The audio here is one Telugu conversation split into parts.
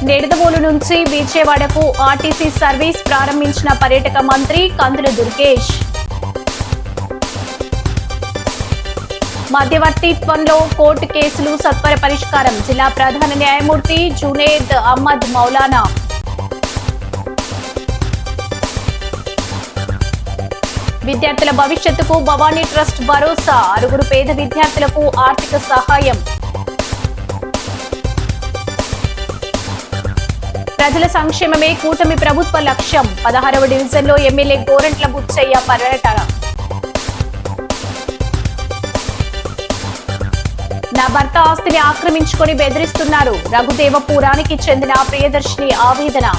నిడదవోలు నుంచి విజయవాడకు ఆర్టీసీ సర్వీస్ ప్రారంభించిన పర్యాటక మంత్రి కందుల దుర్గేష్. మధ్యవర్తిత్వంలో కోర్టు కేసులు సత్వర పరిష్కారం జిల్లా ప్రధాన న్యాయమూర్తి జునేద్ అహ్మద్ మౌలానా. విద్యార్థుల భవిష్యత్తుకు భవానీ ట్రస్ట్ భరోసా 6 పేద విద్యార్థులకు ఆర్థిక సహాయం. ప్రజల సంక్షేమమే కూటమి ప్రభుత్వ లక్ష్యం 16వ డివిజన్లో ఎమ్మెల్యే గోరంట్ల బుచ్చయ్య పర్యటన. నా భర్త ఆస్తిని ఆక్రమించుకొని బెదిరిస్తున్నారు రఘుదేవపురానికి చెందిన ప్రియదర్శిని ఆవేదన.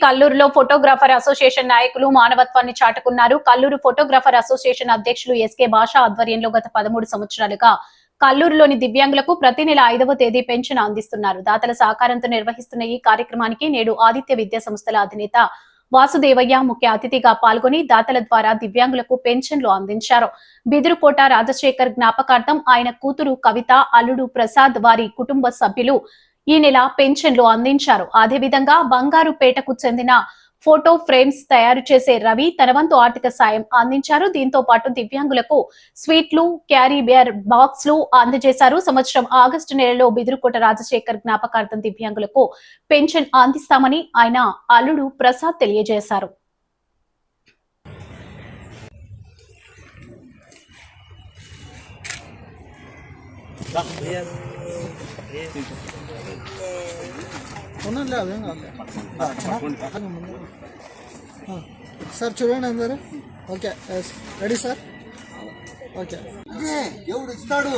కల్లూరులో ఫోటోగ్రాఫర్ అసోసియేషన్ నాయకులు మానవత్వాన్ని చాటుకున్నారు. కల్లూరు ఫోటోగ్రాఫర్ అసోసియేషన్ అధ్యక్షులు ఎస్కే భాష ఆధ్వర్యంలో గత 13 సంవత్సరాలుగా కల్లూరులోని దివ్యాంగులకు ప్రతి నెల 5వ తేదీ పెన్షన్ అందిస్తున్నారు. దాతల సహకారంతో నిర్వహిస్తున్న ఈ కార్యక్రమానికి నేడు ఆదిత్య విద్యా సంస్థల అధినేత వాసుదేవయ్య ముఖ్య అతిథిగా పాల్గొని దాతల ద్వారా దివ్యాంగులకు పెన్షన్లు అందించారు. బిదురుకోట రాజశేఖర్ జ్ఞాపకార్థం ఆయన కూతురు కవిత, అల్లుడు ప్రసాద్ వారి కుటుంబ సభ్యులు ఈ నెల పెన్షన్లు అందించారు. అదేవిధంగా బంగారుపేటకు చెందిన ఫోటో ఫ్రేమ్స్ తయారు చేసే రవి తన వంతు ఆర్థిక సాయం అందించారు. దీంతో పాటు దివ్యాంగులకు స్వీట్లు, క్యారీ బేర్ బాక్స్లు అందజేశారు. సంవత్సరం ఆగస్టు నెలలో బిదురుకోట రాజశేఖర్ జ్ఞాపకార్థం దివ్యాంగులకు పెన్షన్ అందిస్తామని ఆయన అల్లుడు ప్రసాద్ తెలియజేశారు. సార్ చూడండి అందరు. Okay ready sir. ఓకే ఎవడు ఇస్తాడు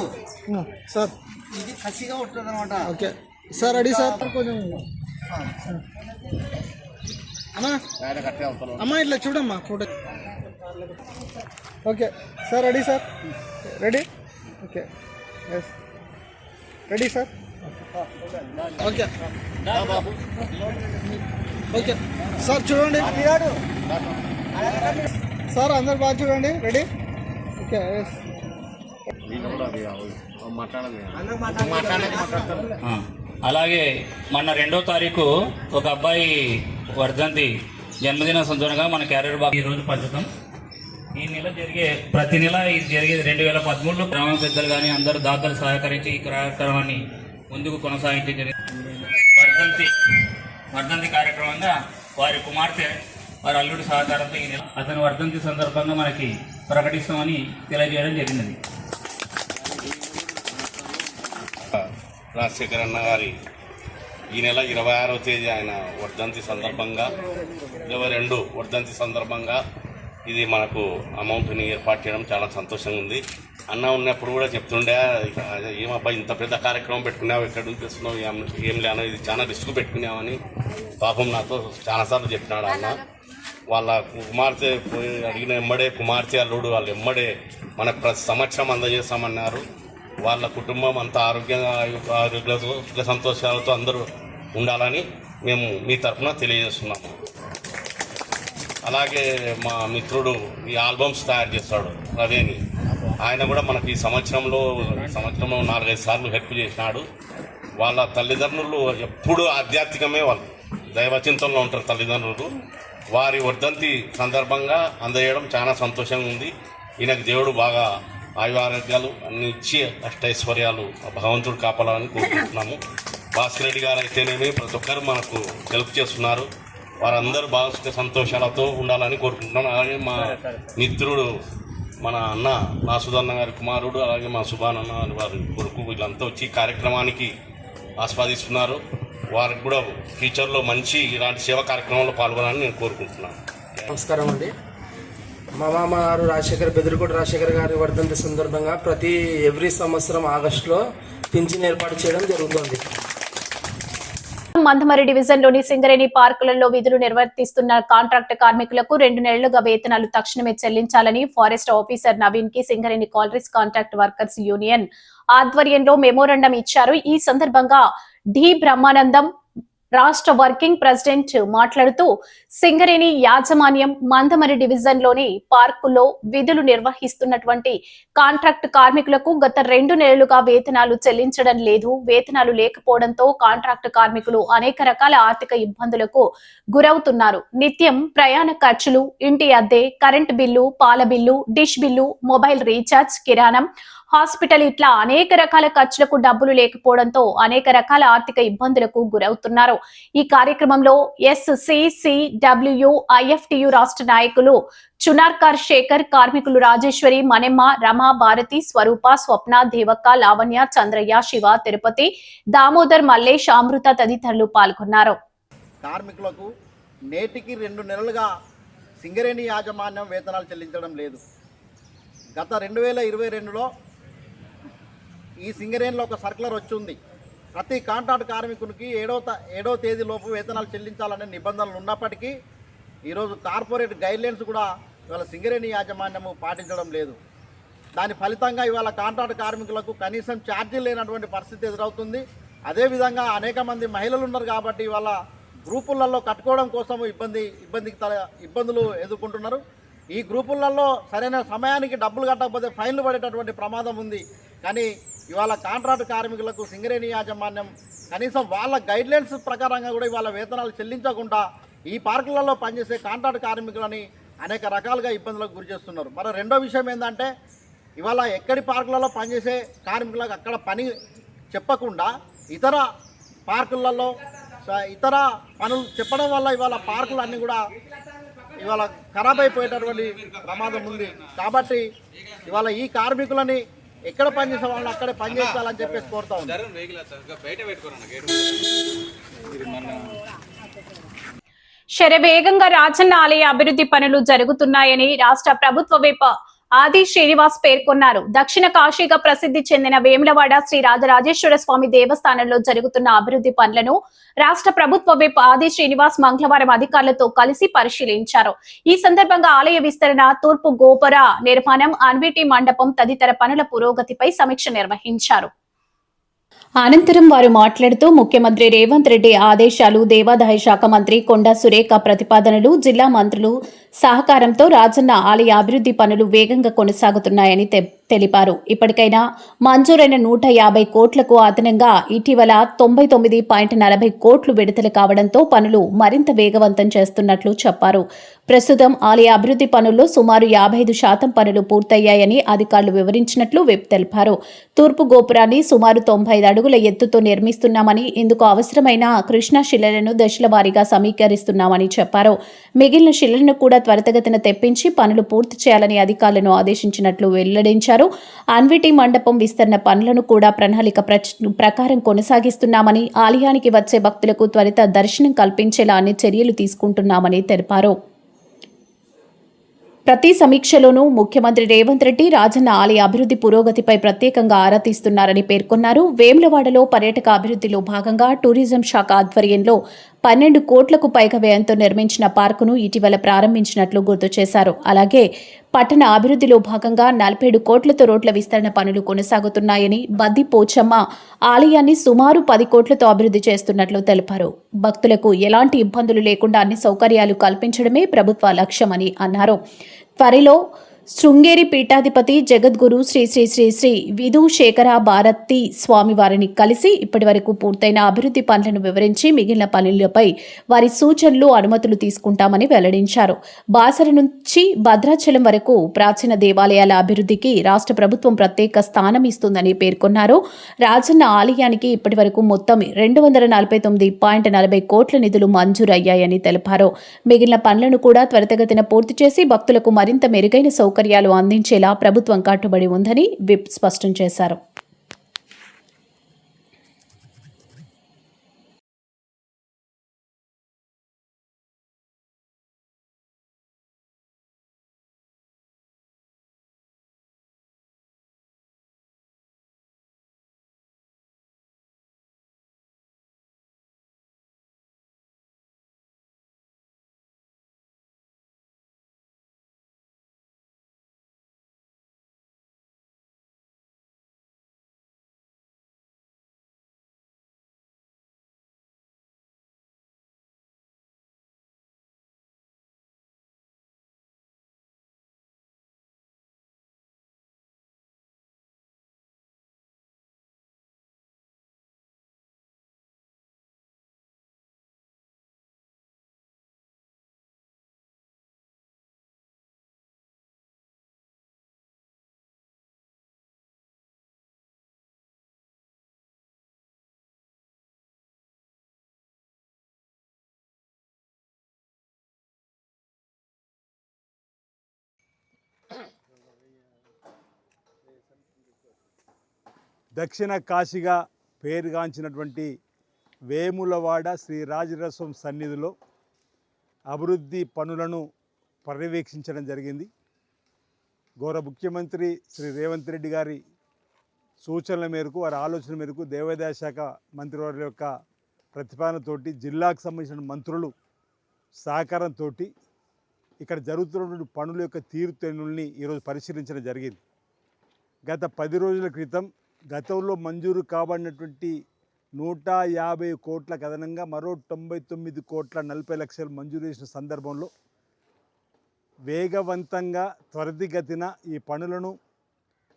సార్, ఇది కసిగా ఉంటుంది అనమాట. Okay sir ready sir. కొంచెం అమ్మా ఇట్లా చూడమ్మా photo. Okay sir ready sir. Ready. Okay ready sir. Okay okay sir చూడండి సార్, అందరు బాగా చూడండి. రెడీ. ఓకే అలాగే మొన్న 2వ తారీఖు ఒక అబ్బాయి వర్ధంతి జన్మదిన సందర్భంగా మన క్యారియర్ బాగా ఈరోజు పంచుతాం. ఈ నెల ప్రతి నెల ఇది జరిగేది 2013లో గ్రామ పెద్దలు కానీ అందరూ దాతలు సహకరించి ఈ కార్యక్రమాన్ని ముందుకు కొనసాగించే వర్ధంతి కార్యక్రమంగా వారి కుమార్తె వారి అల్లుడి సహకారంతో ఈ నెల అతని వర్ధంతి సందర్భంగా మనకి ప్రకటిస్తామని తెలియజేయడం జరిగినది. రాజశేఖర్ అన్న గారి ఈ నెల 26వ తేదీ ఆయన వర్ధంతి సందర్భంగా 22 వర్ధంతి సందర్భంగా ఇది మనకు అమౌంట్ని ఏర్పాటు చేయడం చాలా సంతోషంగా ఉంది. అన్న ఉన్నప్పుడు కూడా చెప్తుండే, ఏమబ్బా ఇంత పెద్ద కార్యక్రమం పెట్టుకున్నావు, ఎక్కడ నుంచి తెస్తున్నావు, ఏం లేనో, ఇది చాలా రిస్క్ పెట్టుకున్నామని పాపం నాతో చాలాసార్లు చెప్పినాడు అన్న. వాళ్ళ కుమార్తె అడిగిన ఎమ్మడే కుమార్తె అల్లుడు వాళ్ళు ఎమ్మడే మనకు ప్రతి సంవత్సరం అందజేస్తామన్నారు. వాళ్ళ కుటుంబం అంతా ఆరోగ్యంతో సుఖ సంతోషాలతో అందరూ ఉండాలని మేము మీ తరఫున తెలియజేస్తున్నాము. అలాగే మా మిత్రుడు ఈ ఆల్బమ్స్ తయారు చేస్తాడు రవేని, ఆయన కూడా మనకి ఈ సంవత్సరంలో 4-5 సార్లు హెల్ప్ చేసినాడు. వాళ్ళ తల్లిదండ్రులు ఎప్పుడూ ఆధ్యాత్మికమే, వాళ్ళు దైవచింతనలో ఉంటారు తల్లిదండ్రులు. వారి వర్ధంతి సందర్భంగా అందజేయడం చాలా సంతోషంగా ఉంది. ఈయనకు దేవుడు బాగా ఆయురారోగ్యాలు అన్ని ఇచ్చి అష్టైశ్వర్యాలు భగవంతుడు కాపాడాలని కోరుకుంటున్నాము. భాస్కర్ రెడ్డి గారు అయితేనేమి ప్రతి ఒక్కరు మనకు హెల్ప్ చేస్తున్నారు. వారందరూ బాగా సుఖ సంతోషాలతో ఉండాలని కోరుకుంటున్నాను. అలాగే మా మిత్రుడు మన అన్న నాసుదన్న గారి కుమారుడు, అలాగే మా సుభాన్ అన్న వారి కొడుకు, వీళ్ళంతా వచ్చి కార్యక్రమానికి ఆస్వాదిస్తున్నారు. వారికి కూడా ఫ్యూచర్లో మంచి ఇలాంటి సేవా కార్యక్రమంలో పాల్గొనాలని నేను కోరుకుంటున్నాను. నమస్కారం అండి. మా మామగారు బెదురుకోట రాజశేఖర్ గారి వర్ధంతి సందర్భంగా ఎవ్రీ సంవత్సరం ఆగస్టులో పింఛన్ ఏర్పాటు చేయడం జరుగుతుంది. మందమరి డివిజన్లోని సింగరేణి పార్కులలో విధులు నిర్వర్తిస్తున్న కాంట్రాక్ట్ కార్మికులకు 2 నెలలుగా వేతనాలు తక్షణమే చెల్లించాలని ఫారెస్ట్ ఆఫీసర్ నవీన్ కి Singareni collieries contract workers union ఆధ్వర్యంలో మెమోరాండం ఇచ్చారు. ఈ సందర్భంగా డి బ్రహ్మానందం, రాష్ట్ర వర్కింగ్ ప్రెసిడెంట్ మాట్లాడుతూ సింగరేణి యాజమాన్యం మందమరి డివిజన్ లోని పార్కుల్లో విధులు నిర్వహిస్తున్నటువంటి కాంట్రాక్ట్ కార్మికులకు గత 2 నెలలుగా వేతనాలు చెల్లించడం లేదు. వేతనాలు లేకపోవడంతో కాంట్రాక్ట్ కార్మికులు అనేక రకాల ఆర్థిక ఇబ్బందులకు గురవుతున్నారు. నిత్యం ప్రయాణ ఖర్చులు, ఇంటి అద్దె, కరెంటు బిల్లు, పాల bill, dish bill, mobile recharge, కిరాణం, హాస్పిటల్ ఇట్లా అనేక రకాల ఖర్చులకు డబ్బులు లేకపోవడంతో అనేక రకాల ఆర్థిక ఇబ్బందులకు గురవుతున్నారు. ఈ కార్యక్రమంలో SCCW IFTU రాష్ట్ర నాయకులు చునార్కర్ శేఖర్, కార్మికులు రాజేశ్వరి, మణెమ్మ, రమ, భారతి, స్వరూప, స్వప్న, దేవక్క, లావణ్య, చంద్రయ్య, శివ, తిరుపతి, దామోదర్, మల్లేష్, అమృత తదితరులు పాల్గొన్నారు. కార్మికులకు నేటికి 2 నెలలుగా సింగరేణి యాజమాన్యం వేతనాలు చెల్లించడం లేదు. గత 2022లో ఈ సింగరేణిలో ఒక సర్కులర్ వచ్చింది. ప్రతి కాంట్రాక్ట్ కార్మికునికి 7వ తేదీలోపు వేతనాలు చెల్లించాలనే నిబంధనలు ఉన్నప్పటికీ ఈరోజు కార్పొరేట్ గైడ్లైన్స్ కూడా ఇవాళ సింగరేణి యాజమాన్యము పాటించడం లేదు. దాని ఫలితంగా ఇవాళ కాంట్రాక్ట్ కార్మికులకు కనీసం ఛార్జీలు లేనటువంటి పరిస్థితి ఎదురవుతుంది. అదేవిధంగా అనేక మంది మహిళలు ఉన్నారు కాబట్టి ఇవాళ గ్రూపులలో కట్టుకోవడం కోసం ఇబ్బందులు ఎదుర్కొంటున్నారు. ఈ గ్రూపులలో సరైన సమయానికి డబ్బులు కట్టకపోతే ఫైన్లు పడేటటువంటి ప్రమాదం ఉంది. కానీ ఇవాళ కాంట్రాక్ట్ కార్మికులకు సింగరేణి యాజమాన్యం కనీసం వాళ్ళ గైడ్లైన్స్ ప్రకారంగా కూడా ఇవాళ వేతనాలు చెల్లించకుండా ఈ పార్కులలో పనిచేసే కాంట్రాక్ట్ కార్మికులని అనేక రకాలుగా ఇబ్బందులకు గురి చేస్తున్నారు. మరి రెండో విషయం ఏంటంటే ఇవాళ ఎక్కడి పార్కులలో పనిచేసే కార్మికులకు అక్కడ పని చెప్పకుండా ఇతర పార్కులలో ఇతర పనులు చెప్పడం వల్ల ఇవాళ పార్కులు అన్నీ కూడా ఇవాళ ఖరాబ్ అయిపోయేటటువంటి ప్రమాదం ఉంది. కాబట్టి ఇవాళ ఈ కార్మికులని ఎక్కడ పనిచేసే వాళ్ళని అక్కడే పనిచేయాలని చెప్పేసి కోరుతా ఉన్నాం. శరవేగంగా రాజన్న ఆలయ అభివృద్ధి పనులు జరుగుతున్నాయని రాష్ట్ర ప్రభుత్వ విప్ ఆది శ్రీనివాస్ పేర్కొన్నారు. దక్షిణ కాశీగా ప్రసిద్ధి చెందిన వేములవాడ శ్రీ రాజరాజేశ్వర స్వామి దేవస్థానంలో జరుగుతున్న అభివృద్ధి పనులను రాష్ట్ర ప్రభుత్వ విప్ ఆది శ్రీనివాస్ మంగళవారం అధికారులతో కలిసి పరిశీలించారు. ఈ సందర్భంగా ఆలయ విస్తరణ, తూర్పు గోపుర నిర్మాణం, అన్విటి మండపం తదితర పనుల పురోగతిపై సమీక్ష నిర్వహించారు. అనంతరం వారు మాట్లాడుతూ ముఖ్యమంత్రి రేవంత్ రెడ్డి ఆదేశాలు, దేవాదాయ శాఖ మంత్రి కొండా సురేఖ ప్రతిపాదనలు, జిల్లా మంత్రులు సహకారంతో రాజన్న ఆలయ అభివృద్ధి పనులు వేగంగా కొనసాగుతున్నాయని తెలిపారు. ఇప్పటికైనా మంజూరైన 150 కోట్లకు అదనంగా ఇటీవల 99.40 కోట్లు విడుదల కావడంతో పనులు మరింత వేగవంతం చేస్తున్నట్లు చెప్పారు. ప్రస్తుతం ఆలయ అభివృద్ధి పనుల్లో సుమారు 55% పనులు పూర్తయ్యాయని అధికారులు వివరించినట్లు విప్ తెలిపారు. తూర్పు గోపురాన్ని సుమారు 95 అడుగుల ఎత్తుతో నిర్మిస్తున్నామని, ఇందుకు అవసరమైన కృష్ణా శిలలను దశల వారీగా సమీకరిస్తున్నామని చెప్పారు. మిగిలిన శిలలను కూడా త్వరితగతిన తెప్పించి పనులు పూర్తి చేయాలని అధికారులను ఆదేశించినట్లు వెల్లడించారు. అన్విటి మండపం విస్తరణ పనులను కూడా ప్రణాళిక ప్రకారం కొనసాగిస్తున్నామని, ఆలయానికి వచ్చే భక్తులకు త్వరిత దర్శనం కల్పించేలా అన్ని చర్యలు తీసుకుంటున్నామని తెలిపారు. ప్రతి సమీక్షలోనూ ముఖ్యమంత్రి రేవంత్ రెడ్డి రాజన్న ఆలయ అభివృద్ధి పురోగతిపై ప్రత్యేకంగా ఆరా తీస్తున్నారని పేర్కొన్నారు. వేములవాడలో పర్యాటక అభివృద్ధిలో భాగంగా టూరిజం శాఖ ఆధ్వర్యంలో 12 కోట్లకు పైగా వ్యయంతో నిర్మించిన పార్కును ఇటీవల ప్రారంభించినట్లు గుర్తు చేశారు. అలాగే పట్టణ అభివృద్ధిలో భాగంగా 47 కోట్లతో రోడ్ల విస్తరణ పనులు కొనసాగుతున్నాయని, బద్ది పోచమ్మ ఆలయాన్ని సుమారు 10 కోట్లతో అభివృద్ధి చేస్తున్నట్లు తెలిపారు. భక్తులకు ఎలాంటి ఇబ్బందులు లేకుండా అన్ని సౌకర్యాలు కల్పించడమే ప్రభుత్వ లక్ష్యమని అన్నారు. త్వరలో శృంగేరి పీఠాధిపతి జగద్గురు శ్రీ శ్రీ శ్రీ శ్రీ విధు శేఖర భారతి స్వామి వారిని కలిసి ఇప్పటి వరకు పూర్తయిన అభివృద్ధి పనులను వివరించి మిగిలిన పనులపై వారి సూచనలు, అనుమతులు తీసుకుంటామని వెల్లడించారు. బాసర నుంచి భద్రాచలం వరకు ప్రాచీన దేవాలయాల అభివృద్ధికి రాష్ట్ర ప్రభుత్వం ప్రత్యేక స్థానం ఇస్తుందని పేర్కొన్నారు. రాజన్న ఆలయానికి ఇప్పటి వరకు మొత్తం 249.40 కోట్ల నిధులు మంజూరయ్యాయని తెలిపారు. మిగిలిన పనులను కూడా త్వరితగతిన పూర్తి చేసి భక్తులకు మరింత మెరుగైన సౌకర్యాలు అందించేలా ప్రభుత్వం కట్టుబడి ఉందని విప్ స్పష్టం చేశారు. దక్షిణ కాశీగా పేరుగాంచినటువంటి వేములవాడ శ్రీ రాజరసం సన్నిధిలో అభివృద్ధి పనులను పర్యవేక్షించడం జరిగింది. గౌరవ ముఖ్యమంత్రి శ్రీ రేవంత్ రెడ్డి గారి సూచనల మేరకు, వారి ఆలోచన మేరకు, దేవాదాయ శాఖ మంత్రివర్యుల యొక్క ప్రతిపాదనతోటి, జిల్లాకు సంబంధించిన మంత్రులు సహకారంతో ఇక్కడ జరుగుతున్నటువంటి పనుల యొక్క తీరుతెన్నుల్ని ఈరోజు పరిశీలించడం జరిగింది. గత 10 రోజుల క్రితం గతంలో మంజూరు కాబడినటువంటి 150 కోట్లకు అదనంగా మరో 99 కోట్ల 40 లక్షలు మంజూరు చేసిన సందర్భంలో వేగవంతంగా త్వరితగతిన ఈ పనులను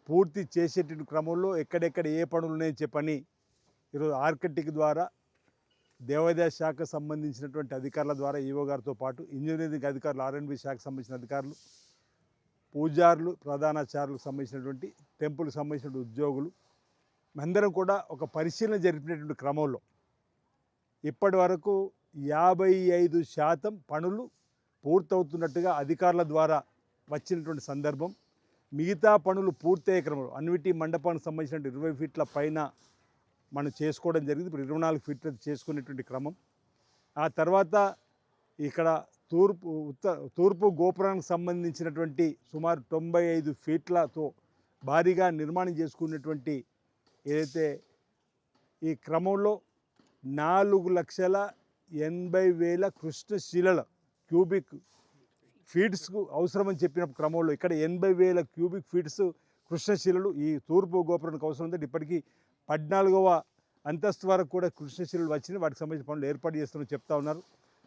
పూర్తి చేసేటువంటి క్రమంలో ఎక్కడెక్కడ ఏ పనులు ఉన్నాయని చెప్పని ఈరోజు ఆర్కిటెక్ట్ ద్వారా, దేవాదాయ శాఖకు సంబంధించినటువంటి అధికారుల ద్వారా, ఈవో గారితో పాటు ఇంజనీరింగ్ అధికారులు, R&B శాఖకు సంబంధించిన అధికారులు, పూజారులు, ప్రధానాచారులకు సంబంధించినటువంటి టెంపుల్కి సంబంధించిన ఉద్యోగులు అందరం కూడా ఒక పరిశీలన జరిపినటువంటి క్రమంలో ఇప్పటి వరకు 55% పనులు పూర్తవుతున్నట్టుగా అధికారుల ద్వారా వచ్చినటువంటి సందర్భం. మిగతా పనులు పూర్తయ్యే క్రమంలో అన్నిటి మండపానికి సంబంధించిన 20 ఫీట్ల పైన మనం చేసుకోవడం జరిగింది. ఇప్పుడు 24 ఫీట్ల చేసుకునేటువంటి క్రమం. ఆ తర్వాత ఇక్కడ తూర్పు గోపురానికి సంబంధించినటువంటి సుమారు 95 ఫీట్లతో భారీగా నిర్మాణం చేసుకున్నటువంటి ఏదైతే ఈ క్రమంలో 4,80,000 కృష్ణశిలల క్యూబిక్ ఫీట్స్కు అవసరమని చెప్పిన క్రమంలో ఇక్కడ 80,000 క్యూబిక్ ఫీట్స్ కృష్ణశిలలు ఈ తూర్పు గోపురానికి అవసరం ఉందంటే ఇప్పటికీ 14వ అంతస్తు వరకు కూడా కృష్ణశిలలు వచ్చినాయి. వాటికి సంబంధించిన పనులు ఏర్పాటు చేస్తామని చెప్తా ఉన్నారు.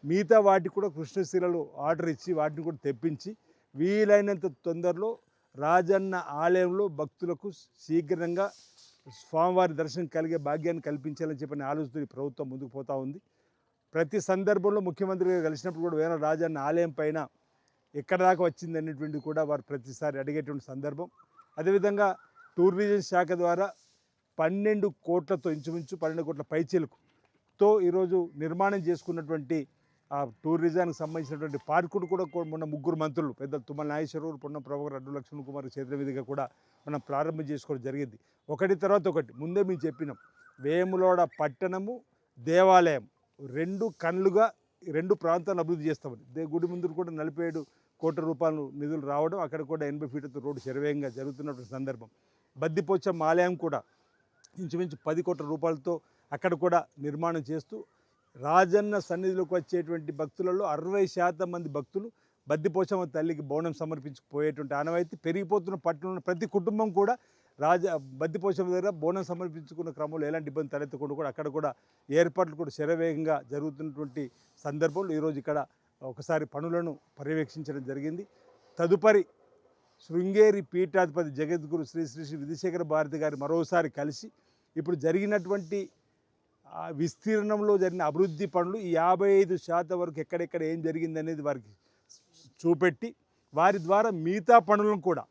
మిగతా వాటికి కూడా కృష్ణశిలలు ఆర్డర్ ఇచ్చి వాటిని కూడా తెప్పించి వీలైనంత తొందరలో రాజన్న ఆలయంలో భక్తులకు శీఘ్రంగా స్వామివారి దర్శనం కలిగే భాగ్యాన్ని కల్పించాలని చెప్పిన ఆలోచనతో ప్రభుత్వం ముందుకు పోతూ ఉంది. ప్రతి సందర్భంలో ముఖ్యమంత్రి గారు కలిసినప్పుడు కూడా వేరే రాజన్న ఆలయం పైన ఎక్కడ దాకా వచ్చింది అనేటువంటిది కూడా వారు ప్రతిసారి అడిగేటువంటి సందర్భం. అదేవిధంగా టూరిజం శాఖ ద్వారా 12 కోట్లతో ఇంచుమించు 12 కోట్ల పైచీలకుతో ఈరోజు నిర్మాణం చేసుకున్నటువంటి ఆ టూరిజానికి సంబంధించినటువంటి పార్కును కూడా మొన్న 3 మంత్రులు పెద్ద తుమ్మల నాగేశ్వరరావు, పొన్నం ప్రభాకర్, అడ్డు లక్ష్మణ్ కుమార్ చేతుల మీదుగా కూడా మనం ప్రారంభం చేసుకోవడం జరిగింది. ఒకటి తర్వాత ఒకటి. ముందే మేము చెప్పినాం, వేములవాడ పట్టణము, దేవాలయం 2 కన్నులుగా 2 ప్రాంతాలను అభివృద్ధి చేస్తామని. గుడి ముందు కూడా 47 కోట్ల రూపాయలు నిధులు రావడం, అక్కడ కూడా 80 ఫీట్లతో రోడ్డు శరవేగంగా జరుగుతున్నటువంటి సందర్భం. బద్దిపోచమ్మ ఆలయం కూడా ఇంచుమించు 10 కోట్ల రూపాయలతో అక్కడ కూడా నిర్మాణం చేస్తూ రాజన్న సన్నిధిలోకి వచ్చేటువంటి భక్తులలో 60% మంది భక్తులు బద్దిపోచమ్మ తల్లికి బోనం సమర్పించుకుపోయేటువంటి ఆనవాయితీ పెరిగిపోతున్న పట్టణంలో ప్రతి కుటుంబం కూడా బద్దిపోచమ్మ దగ్గర బోనం సమర్పించుకున్న క్రమంలో ఎలాంటి ఇబ్బంది తలెత్తకుండా కూడా అక్కడ కూడా ఏర్పాట్లు కూడా శరవేగంగా జరుగుతున్నటువంటి సందర్భంలో ఈరోజు ఇక్కడ ఒకసారి పనులను పర్యవేక్షించడం జరిగింది. తదుపరి శృంగేరి పీఠాధిపతి జగద్గురు శ్రీ శ్రీ శ్రీ విధుశేఖర భారతి గారి మరోసారి కలిసి ఇప్పుడు జరిగినటువంటి విస్తీర్ణంలో జరిగిన అభివృద్ధి పనులు ఈ 55% వరకు ఎక్కడెక్కడ ఏం జరిగింది అనేది వారికి చూపెట్టి వారి ద్వారా మిగతా పనులను కూడా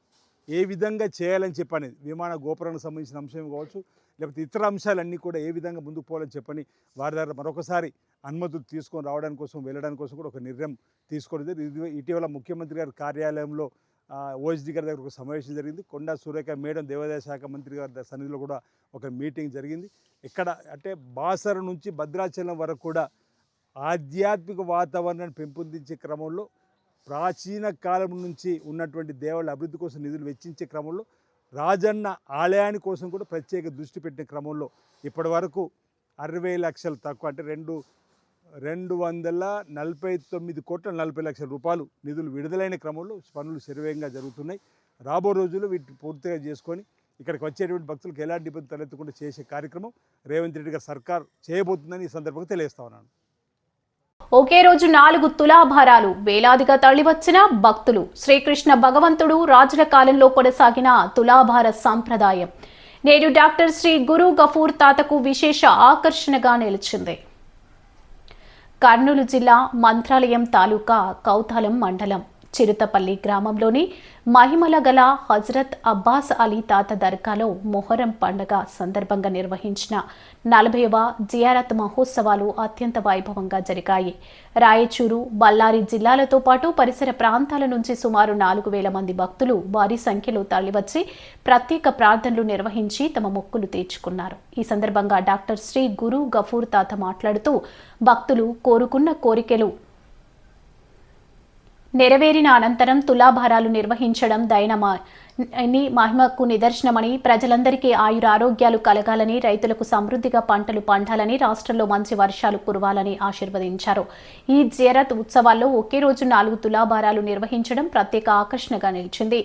ఏ విధంగా చేయాలని చెప్పని, విమాన గోపురానికి సంబంధించిన అంశం కావచ్చు, లేకపోతే ఇతర అంశాలన్నీ కూడా ఏ విధంగా ముందుకు పోవాలని చెప్పని వారి ద్వారా మరొకసారి అనుమతులు తీసుకొని రావడానికి కోసం, వెళ్ళడానికి కోసం కూడా ఒక నిర్ణయం తీసుకోవడం. ఇటీవల ముఖ్యమంత్రి గారి కార్యాలయంలో ఓఎస్డీ గారి దగ్గర ఒక సమావేశం జరిగింది. కొండా సురేఖ మేడం దేవాదాయ శాఖ మంత్రి గారి సన్నిధిలో కూడా ఒక మీటింగ్ జరిగింది. ఇక్కడ అంటే బాసర నుంచి భద్రాచలం వరకు కూడా ఆధ్యాత్మిక వాతావరణాన్ని పెంపొందించే క్రమంలో ప్రాచీన కాలం నుంచి ఉన్నటువంటి దేవాలయ అభివృద్ధి కోసం నిధులు వెచ్చించే క్రమంలో రాజన్న ఆలయాని కోసం కూడా ప్రత్యేక దృష్టి పెట్టిన క్రమంలో ఇప్పటి వరకు 60 లక్షలు తక్కువ అంటే 249 కోట్ల 40 లక్షల రూపాయలు నిధులు విడుదలైన క్రమంలో పనులు శరవేగంగా జరుగుతున్నాయి. రాబో రోజుల్లో వీటిని పూర్తిగా చేసుకొని ఇక్కడికి వచ్చేటువంటి భక్తులకు ఎలాంటి ఇబ్బంది తలెత్తకుండా చేసే కార్యక్రమం రేవంత్ రెడ్డి గారి సర్కార్ చేయబోతుందని ఈ సందర్భంగా తెలియజేస్తా ఉన్నాను. ఒకే రోజు 4 తులాభారాలు వేలాదిగా తరలివచ్చిన భక్తులు. శ్రీకృష్ణ భగవంతుడు రాజుల కాలంలో కొనసాగిన తులాభార సాంప్రదాయం నేడు డాక్టర్ శ్రీ గురు గఫూర్ తాతకు విశేష ఆకర్షణగా నిలిచింది. కర్నూలు జిల్లా మంత్రాలయం తాలూకా కౌతాలం మండలం చిరుతపల్లి గ్రామంలోని మహిమల గల హజరత్ అబ్బాస్ అలీ తాత దర్గాలో మొహరం పండుగ సందర్భంగా నిర్వహించిన 40వ జియారత్ మహోత్సవాలు అత్యంత వైభవంగా జరిగాయి. రాయచూరు, బళ్ళారి జిల్లాలతో పాటు పరిసర ప్రాంతాల నుంచి సుమారు 4,000 మంది భక్తులు భారీ సంఖ్యలో తరలివచ్చి ప్రత్యేక ప్రార్థనలు నిర్వహించి తమ మొక్కులు తీర్చుకున్నారు. ఈ సందర్భంగా డాక్టర్ శ్రీ గురు గఫూర్ తాత మాట్లాడుతూ భక్తులు కోరుకున్న కోరికలు నెరవేరిన అనంతరం తులాభారాలు నిర్వహించడం మహిమకు నిదర్శనమని, ప్రజలందరికీ ఆయురారోగ్యాలు కలగాలని, రైతులకు సమృద్ధిగా పంటలు పండాలని, రాష్ట్రంలో మంచి వర్షాలు కురవాలని ఆశీర్వదించారు. ఈ జియారత్ ఉత్సవాల్లో ఒకే రోజు 4 తులాభారాలు నిర్వహించడం ప్రత్యేక ఆకర్షణగా నిలిచింది.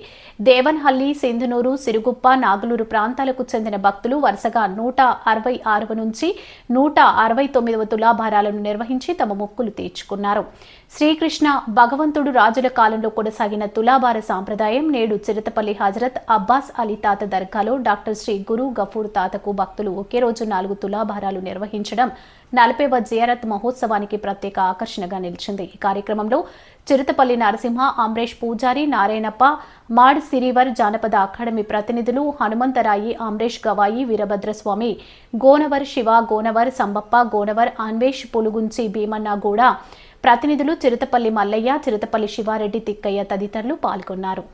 దేవన్హల్లి, సింధునూరు, సిరుగుప్ప, నాగులూరు ప్రాంతాలకు చెందిన భక్తులు వరుసగా 166వ నుంచి 169వ తులాభారాలను నిర్వహించి తమ మొక్కులు తీర్చుకున్నారు. శ్రీకృష్ణ భగవంతుడు రాజుల కాలంలో కొనసాగిన తులాభార సాంప్రదాయం నేడు చిరుతపల్లి హజరత్ అబ్బాస్ అలీ తాత దర్గాలో డాక్టర్ శ్రీ గురు గఫూర్ తాతకు భక్తులు ఒకే రోజు 4 తులాభారాలు నిర్వహించడం 40వ జియారత్ మహోత్సవానికి ప్రత్యేక ఆకర్షణగా నిలిచింది. ఈ కార్యక్రమంలో చిరుతపల్లి నరసింహ, అమరేష్ పూజారి, నారాయణప్ప, మాడ్ సిరివర్ జానపద అకాడమీ ప్రతినిధులు హనుమంతరాయి, అమరేష్ గవాయి, వీరభద్రస్వామి, గోనవర్ శివ, గోనవర్ సంబప్ప, గోనవర్ అన్వేష్, పులుగుంచి భీమన్నగూడ ప్రతినిధులు, చిరుతపల్లి మల్లయ్య, చిరుతపల్లి శివారెడ్డి, తిక్కయ్య తదితరులు పాల్గొన్నారు.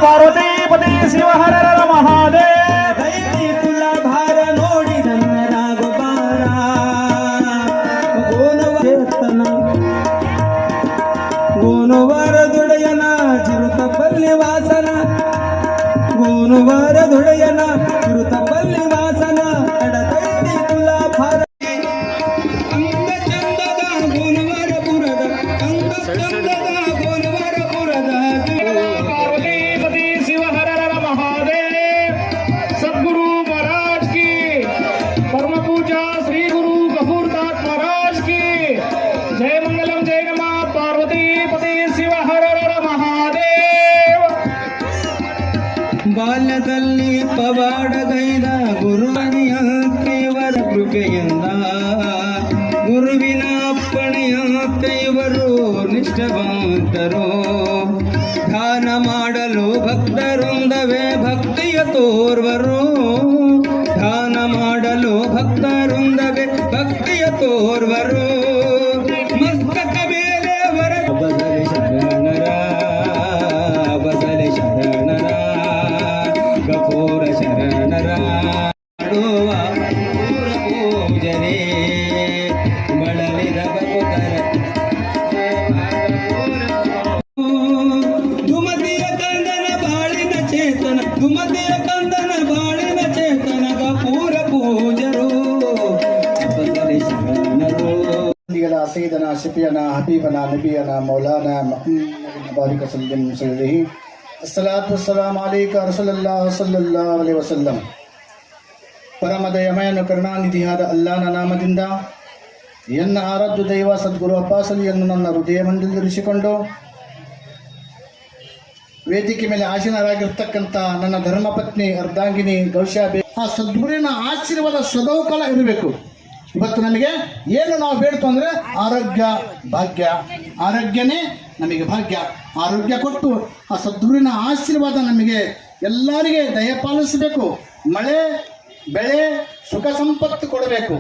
पार्वतीपति शिव हर हर महादेव तुला भार नोडी धन्य राघबारा गोनवार दुडयन चिरुतपल्ली वासन गोनवार दुडयन चिरुतपल्ली वासन एडतैति तुला भार अंग चंदದ गोनवार पुರದ अंग चंदದ गोनवार पुರದ ಬಾಲ್ಯದಲ್ಲಿ ಪವಾಡಗೈದ ಗುರುಮಣಿಯ ಕೇವಲ ಕೃಪೆ ಕೃಪೆಯಿಂದ ಗುರುವಿನ ಅಪ್ಪಣೆಯ ಕೈವರು ನಿಷ್ಠವಂತರು ಧ್ಯಾನ ಮಾಡಲು ಭಕ್ತರೊಂದವೇ ಭಕ್ತಿಯ ತೋರ್ವರು ಧ್ಯಾನ ಮಾಡಲು ಭಕ್ತರೊಂದವೇ ಭಕ್ತಿಯ ತೋರ್ವರು ಮಸ್ತಕ ಮೇಲೆ ವರ ಬಸಲೆ ಶರಣರ ಗಫೂರ ಶರಣರ ಮಾಡುವ ಪೂಜನೆ ಬಳಲಿದ ದುಮತಿಯ ಕಂದನ ಬಾಳಿನ ಚೇತನ ದುಮತಿಯ ಕಂದನ ಬಾಳಿನ ಚೇತನ ಗಫೂರ ಪೂಜರು ಬಸಲೆ ಶರಣರು سيدنا شفيعنا حبيبنا نبينا مولانا محمد بارك وسلم عليه الصلاة والسلام عليك رسول الله صلى الله عليه وسلم ಪರಮ ದಯಮಯನ ಕರುಣಾನಿಧಿಯಾದ ಅಲ್ಲಾಹನ ನಾಮದಿಂದ ಎನ್ನ ಆರಾಧ್ಯ ದೈವ ಸದ್ಗುರು ಅಬ್ಬಾಸಲಿಯನ್ನು ನನ್ನ ಹೃದಯ ಮಂದಿರಿಸಿಕೊಂಡು ವೇದಿಕೆ ಮೇಲೆ ಆಸೀನರಾಗಿರ್ತಕ್ಕಂಥ ನನ್ನ ಧರ್ಮಪತ್ನಿ ಅರ್ಧಾಂಗಿನಿ ಗೌಶಾಬೆ ಆ ಸದ್ಗುರುವಿನ ಆಶೀರ್ವಾದ ಸದೌಕಾಲ ಇರಬೇಕು. ಇವತ್ತು ನಮಗೆ ಏನು ನಾವು ಬೇಡ್ತು ಅಂದರೆ ಆರೋಗ್ಯ ಭಾಗ್ಯ, ಆರೋಗ್ಯನೇ ನಮಗೆ ಭಾಗ್ಯ. ಆರೋಗ್ಯ ಕೊಟ್ಟು ಆ ಸದ್ಗುರುವಿನ ಆಶೀರ್ವಾದ ನಮಗೆ ಎಲ್ಲರಿಗೆ ದಯಪಾಲಿಸಬೇಕು. ಮಳೆ ಬೆಳೆ ಸುಖ ಸಂಪತ್ತು ಕೊಡಬೇಕು.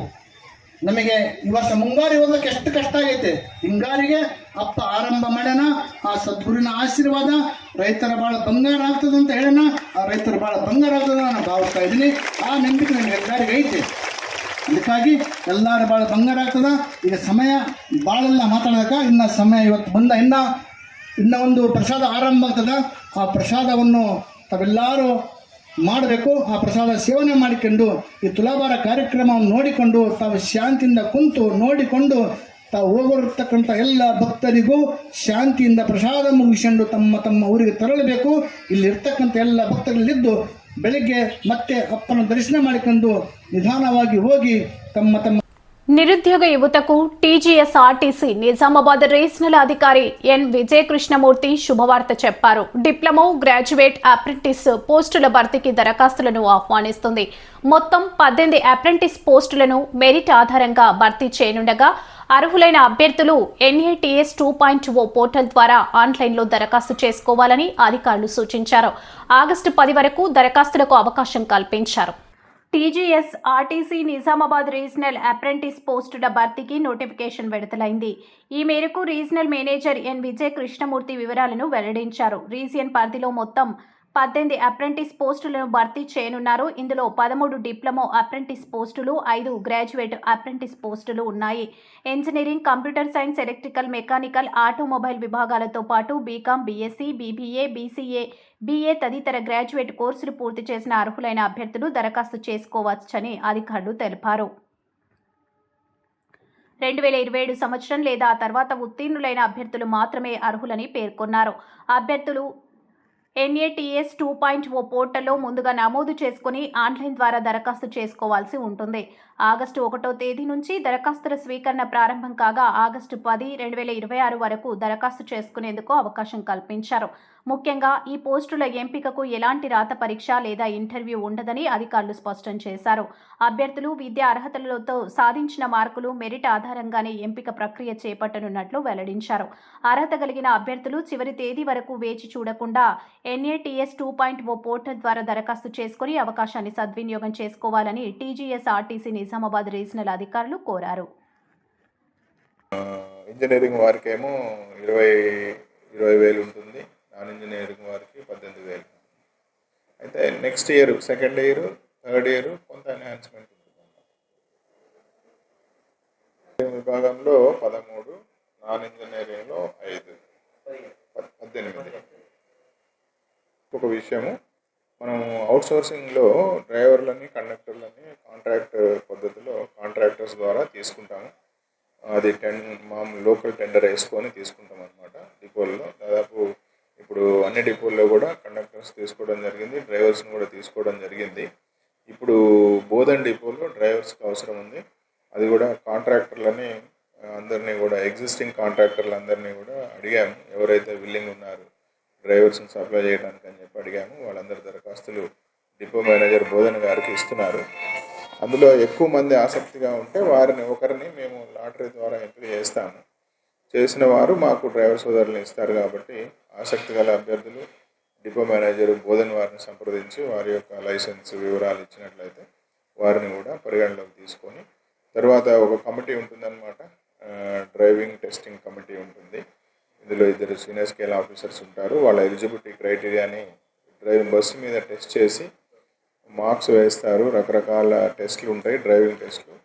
ನಮಗೆ ಈ ವರ್ಷ ಮುಂಗಾರಿ ಓದಕ್ಕೆ ಎಷ್ಟು ಕಷ್ಟ ಆಗೈತೆ, ಹಿಂಗಾರಿಗೆ ಅಪ್ಪ ಆರಂಭ ಮಾಡೋಣ. ಆ ಸದ್ಗುರುವಿನ ಆಶೀರ್ವಾದ ರೈತರ ಭಾಳ ಬಂಗಾರ ಆಗ್ತದೆ ಅಂತ ಹೇಳೋಣ. ಆ ರೈತರ ಭಾಳ ಬಂಗಾರ ಆಗ್ತದೆ ನಾನು ಭಾವಿಸ್ತಾ ಇದ್ದೀನಿ. ಆ ನಂಬಿಕೆ ನಮಗೆ ಎಲ್ಲರಿಗೆ ಐತೆ. ಅದಕ್ಕಾಗಿ ಎಲ್ಲರೂ ಭಾಳ ಬಂಗಾರ ಆಗ್ತದ. ಈಗ ಸಮಯ ಭಾಳೆಲ್ಲ ಮಾತಾಡೋದಕ್ಕೆ ಇನ್ನು ಸಮಯ ಇವತ್ತು ಬಂದ ಇನ್ನು ಒಂದು ಪ್ರಸಾದ ಆರಂಭ ಆಗ್ತದೆ. ಆ ಪ್ರಸಾದವನ್ನು ತಾವೆಲ್ಲರೂ ಮಾಡಬೇಕು. ಆ ಪ್ರಸಾದ ಸೇವನೆ ಮಾಡಿಕೊಂಡು ಈ ತುಲಾಭಾರ ಕಾರ್ಯಕ್ರಮವನ್ನು ನೋಡಿಕೊಂಡು ತಾವು ಶಾಂತಿಯಿಂದ ಕುಂತು ನೋಡಿಕೊಂಡು ತಾವು ಹೋಗಿರ್ತಕ್ಕಂಥ ಎಲ್ಲ ಭಕ್ತರಿಗೂ ಶಾಂತಿಯಿಂದ ಪ್ರಸಾದ ಮುಗಿಸಿಕೊಂಡು ತಮ್ಮ ತಮ್ಮ ಊರಿಗೆ ತೆರಳಬೇಕು. ಇಲ್ಲಿರ್ತಕ್ಕಂಥ ಎಲ್ಲ ಭಕ್ತರಲ್ಲಿದ್ದು ಬೆಳಿಗ್ಗೆ ಮತ್ತೆ ಅಪ್ಪನ ದರ್ಶನ ಮಾಡಿಕೊಂಡು ನಿಧಾನವಾಗಿ ಹೋಗಿ ತಮ್ಮ ತಮ್ಮ నిరుద్యోగ యువతకు టీజీఎస్ఆర్టీసీ నిజామాబాద్ రీజనల్ అధికారి ఎన్ విజయకృష్ణమూర్తి శుభవార్త చెప్పారు. డిప్లొమా, గ్రాడ్యుయేట్, అప్రెంటిస్ పోస్టుల భర్తీకి దరఖాస్తులను ఆహ్వానిస్తుంది. మొత్తం 18 అప్రెంటిస్ పోస్టులను మెరిట్ ఆధారంగా భర్తీ చేయనుండగా అర్హులైన అభ్యర్థులు NATS 2.0 పోర్టల్ ద్వారా ఆన్లైన్లో దరఖాస్తు చేసుకోవాలని అధికారులు సూచించారు. ఆగస్టు 10 వరకు దరఖాస్తులకు అవకాశం కల్పించారు. టీజీఎస్ఆర్టీసీ నిజామాబాద్ రీజనల్ అప్రెంటిస్ పోస్టుల భర్తీకి నోటిఫికేషన్ విడుదలైంది. ఈ మేరకు regional manager N Vijay Krishnamurthy వివరాలను వెల్లడించారు. రీజియన్ పరిధిలో మొత్తం 18 అప్రెంటిస్ పోస్టులను భర్తీ చేయనున్నారు. ఇందులో 13 డిప్లొమా అప్రెంటిస్ పోస్టులు, 5 గ్రాడ్యుయేట్ అప్రెంటిస్ పోస్టులు ఉన్నాయి. Engineering, computer science, electrical, mechanical, automobile విభాగాలతో పాటు BCom, BSc, BBA, BCA, BA తదితర గ్రాడ్యుయేట్ కోర్సులు పూర్తి చేసిన అర్హులైన అభ్యర్థులు దరఖాస్తు చేసుకోవచ్చని అధికారులు తెలిపారు. 2027 సంవత్సరం లేదా ఆ తర్వాత ఉత్తీర్ణులైన అభ్యర్థులు మాత్రమే అర్హులని పేర్కొన్నారు. అభ్యర్థులు NATS 2.0 పోర్టల్లో ముందుగా నమోదు చేసుకుని ఆన్లైన్ ద్వారా దరఖాస్తు చేసుకోవాల్సి ఉంటుంది. ఆగస్టు 1వ తేదీ నుంచి దరఖాస్తుల స్వీకరణ ప్రారంభం కాగా ఆగస్టు 10, 2026 వరకు దరఖాస్తు చేసుకునేందుకు అవకాశం కల్పించారు. ముఖ్యంగా ఈ పోస్టుల ఎంపికకు ఎలాంటి రాత పరీక్ష లేదా ఇంటర్వ్యూ ఉండదని అధికారులు స్పష్టం చేశారు. అభ్యర్థులు విద్యా అర్హతలతో సాధించిన మార్కులు, మెరిట్ ఆధారంగానే ఎంపిక ప్రక్రియ చేపట్టనున్నట్లు వెల్లడించారు. అర్హత కలిగిన అభ్యర్థులు చివరి తేదీ వరకు వేచి చూడకుండా NATS 2.0 పోర్టల్ ద్వారా దరఖాస్తు చేసుకుని అవకాశాన్ని సద్వినియోగం చేసుకోవాలని టీజీఎస్ఆర్టీసీ నిజామాబాద్ రీజనల్ అధికారులు కోరారు. ఇంజనీరింగ్ వారికేమో 20,000 ఉంటుంది, నాన్ ఇంజనీరింగ్ వారికి 18,000. అయితే next year, second year, third year కొంత ఎన్హాన్స్మెంట్ ఉంటుంది. విభాగంలో 13, నాన్ ఇంజనీరింగ్లో 5, 18. ఒక విషయము, మనం అవుట్సోర్సింగ్లో డ్రైవర్లని, కండక్టర్లని కాంట్రాక్ట్ పద్ధతిలో కాంట్రాక్టర్స్ ద్వారా తీసుకుంటాము. అది లోకల్ టెండర్ వేసుకొని తీసుకుంటాం అన్నమాట. డిపోల్లో దాదాపు ఇప్పుడు అన్ని డిపోల్లో కూడా కండక్టర్స్ తీసుకోవడం జరిగింది, డ్రైవర్స్ని కూడా తీసుకోవడం జరిగింది. ఇప్పుడు బోధన్ డిపోలో డ్రైవర్స్కి అవసరం ఉంది. అది కూడా కాంట్రాక్టర్లని అందరినీ కూడా, ఎగ్జిస్టింగ్ కాంట్రాక్టర్లు అందరినీ కూడా అడిగాము, ఎవరైతే విల్లింగ్ ఉన్నారు డ్రైవర్స్ని సప్లై చేయడానికి అని చెప్పి అడిగాము. వాళ్ళందరి దరఖాస్తులు డిపో మేనేజర్ బోధన్ గారికి ఇస్తున్నారు. అందులో ఎక్కువ మంది ఆసక్తిగా ఉంటే ఒకరిని మేము లాటరీ ద్వారా ఎంపిక చేస్తాము. చేసిన వారు మాకు డ్రైవర్ సోదరులను ఇస్తారు. కాబట్టి ఆసక్తి గల అభ్యర్థులు డిపో మేనేజర్ బోధన్ వారిని సంప్రదించి వారి యొక్క లైసెన్స్ వివరాలు ఇచ్చినట్లయితే వారిని కూడా పరిగణలోకి తీసుకొని తర్వాత ఒక కమిటీ ఉంటుందన్నమాట. డ్రైవింగ్ టెస్టింగ్ కమిటీ ఉంటుంది. ఇందులో 2 సీనియర్ స్కేల్ ఆఫీసర్స్ ఉంటారు. వాళ్ళ ఎలిజిబిలిటీ క్రైటీరియాని డ్రైవింగ్ బస్సు మీద టెస్ట్ చేసి మార్క్స్ వేస్తారు. రకరకాల టెస్టులు ఉంటాయి, డ్రైవింగ్ టెస్టులు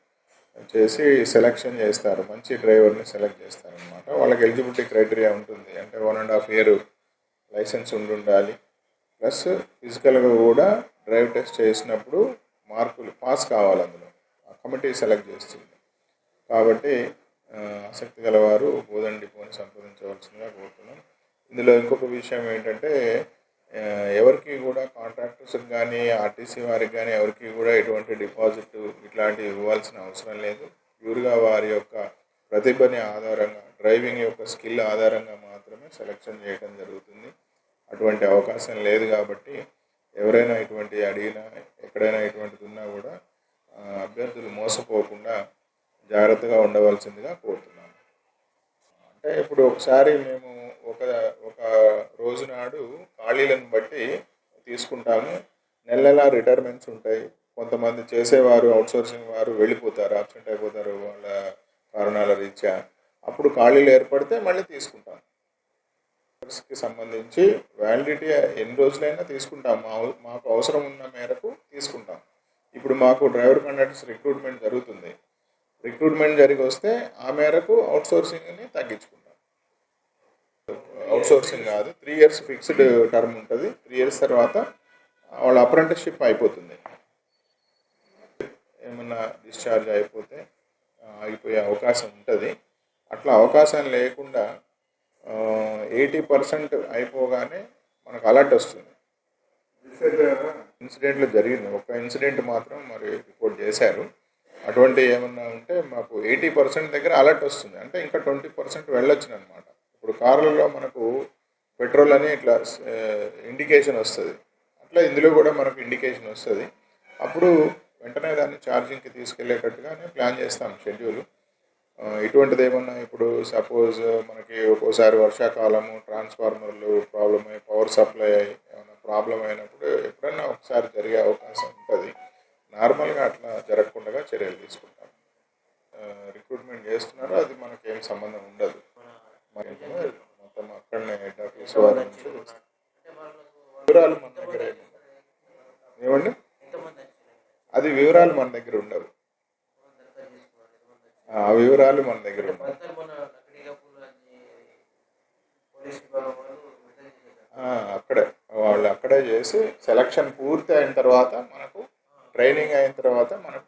చేసి సెలెక్షన్ చేస్తారు. మంచి డ్రైవర్ని సెలెక్ట్ చేస్తారనమాట. వాళ్ళకి ఎలిజిబిలిటీ క్రైటీరియా ఉంటుంది. అంటే 1.5 year లైసెన్స్ ఉండాలి. ప్లస్ ఫిజికల్గా కూడా డ్రైవ్ టెస్ట్ చేసినప్పుడు మార్కులు పాస్ కావాలి. అందులో ఆ కమిటీ సెలెక్ట్ చేస్తుంది. కాబట్టి ఆసక్తి గలవారు బోధన్ డిపోని సంప్రదించవలసిందిగా కోరుతున్నాం. ఇందులో ఇంకొక విషయం ఏంటంటే ఎవరికి కూడా కాంట్రాక్టర్స్కి కానీ ఆర్టీసీ వారికి కానీ ఎవరికి కూడా ఎటువంటి డిపాజిట్ ఇట్లాంటివి ఇవ్వాల్సిన అవసరం లేదు. ప్యూర్గా వారి యొక్క ప్రతిభని ఆధారంగా డ్రైవింగ్ యొక్క స్కిల్ ఆధారంగా మాత్రమే సెలెక్షన్ చేయడం జరుగుతుంది. అటువంటి అవకాశం లేదు. కాబట్టి ఎవరైనా ఇటువంటి అడిగినా ఎక్కడైనా ఇటువంటిది ఉన్నా కూడా అభ్యర్థులు మోసపోకుండా జాగ్రత్తగా ఉండవలసిందిగా కోరుతున్నాను. అంటే ఇప్పుడు ఒకసారి మేము ఒక రోజు నాడు ఖాళీలను బట్టి తీసుకుంటాము. నెల రిటైర్మెంట్స్ ఉంటాయి. కొంతమంది చేసేవారు అవుట్సోర్సింగ్ వారు వెళ్ళిపోతారు, అబ్సెంట్ అయిపోతారు వాళ్ళ కారణాల రీత్యా. అప్పుడు ఖాళీలు ఏర్పడితే మళ్ళీ తీసుకుంటాం. కి సంబంధించి వ్యాలిడిటీ ఎన్ని రోజులైనా తీసుకుంటాం. మాకు అవసరం ఉన్న మేరకు తీసుకుంటాం. ఇప్పుడు మాకు డ్రైవర్ కండక్టర్స్ రిక్రూట్మెంట్ జరుగుతుంది. రిక్రూట్మెంట్ జరిగి వస్తే ఆ మేరకు అవుట్సోర్సింగ్ని తగ్గించుకుంటాం. అవుట్సోర్సింగ్ కాదు, 3 years ఫిక్స్డ్ టర్మ్ ఉంటుంది. 3 years తర్వాత వాళ్ళ అప్రెంటిస్షిప్ అయిపోతుంది. ఏమన్నా డిశ్చార్జ్ అయిపోతే ఆగిపోయే అవకాశం ఉంటుంది. అట్లా అవకాశం లేకుండా 80% అయిపోగానే మనకు అలర్ట్ వస్తుంది. ఇన్సిడెంట్లు జరిగింది. ఒక ఇన్సిడెంట్ మాత్రం మరి రిపోర్ట్ చేశారు. అటువంటి ఏమన్నా ఉంటే మాకు 80% దగ్గర అలర్ట్ వస్తుంది. అంటే ఇంకా 20% వెళ్ళొచ్చు అనమాట. ఇప్పుడు కార్లలో మనకు పెట్రోల్ అని ఇట్లా ఇండికేషన్ వస్తుంది. అట్లా ఇందులో కూడా మనకు ఇండికేషన్ వస్తుంది. అప్పుడు వెంటనే దాన్ని ఛార్జింగ్కి తీసుకెళ్లేటట్టుగానే ప్లాన్ చేస్తాం షెడ్యూల్. ఇటువంటిది ఏమన్నా ఇప్పుడు సపోజ్ మనకి ఒక్కోసారి వర్షాకాలము ట్రాన్స్ఫార్మర్లు ప్రాబ్లం అయ్యి పవర్ సప్లై ఏమైనా ప్రాబ్లం అయినప్పుడు ఎప్పుడన్నా ఒకసారి జరిగే అవకాశం ఉంటుంది. నార్మల్గా అట్లా జరగకుండా చర్యలు తీసుకుంటాం. రిక్రూట్మెంట్ చేస్తున్నారు, అది మనకేం సంబంధం ఉండదు. మరి మొత్తం అక్కడనే హెడ్ ఆఫీస్ వారి నుంచి వివరాలు మన దగ్గర ఏమండి, అది వివరాలు మన దగ్గర ఉండవు. ఆ వివరాలు మన దగ్గర ఉండవు. అక్కడే చేసి సెలక్షన్ పూర్తి అయిన తర్వాత మనకు ట్రైనింగ్ అయిన తర్వాత మనకు